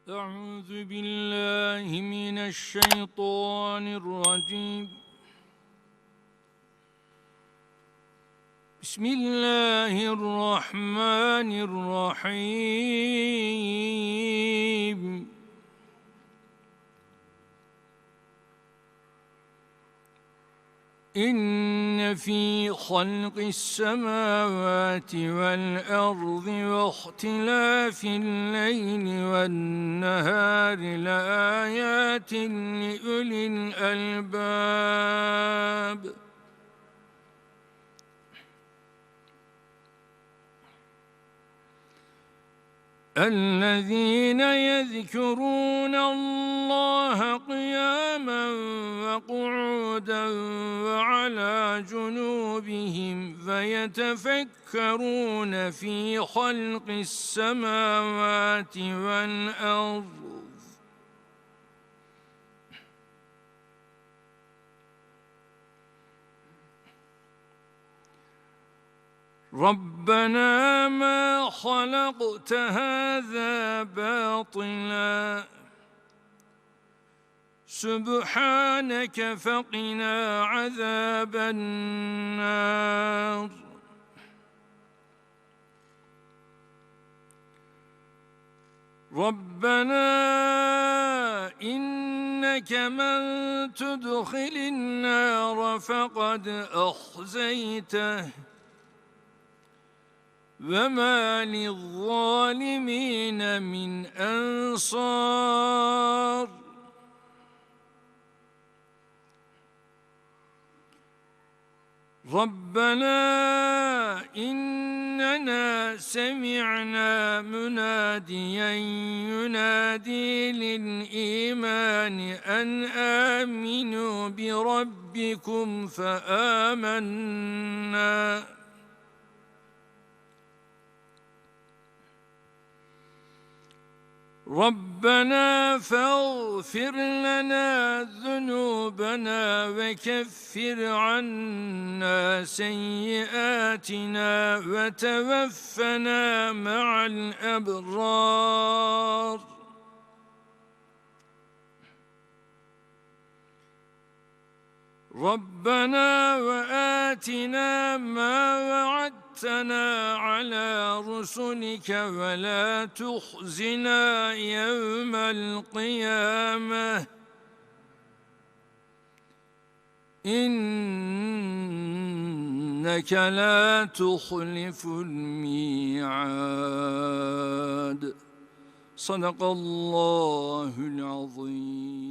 أعوذ بالله من الشيطان الرجيم. بسم الله الرحمن الرحيم. إن في خلق السماوات والأرض واختلاف الليل والنهار لآيات لأولي الألباب. الذين يذكرون الله قياما وقعودا وعلى جنوبهم فيتفكرون في خلق السماوات والأرض ربنا ما خلقت هذا باطلا سبحانك فقنا عذاب النار. ربنا إنك من تدخل النار فقد أخزيته وما للظالمين من أنصار. ربنا إننا سمعنا مناديا ينادي للإيمان أن آمنوا بربكم فآمنا. ربنا فاغفر لنا ذنوبنا وكفر عنا سيئاتنا وتوفنا مع الأبرار. ربنا وآتنا ما وعدتنا على رسلك ولا تخزنا يوم القيامة إنك لا تخلف الميعاد. صدق الله العظيم.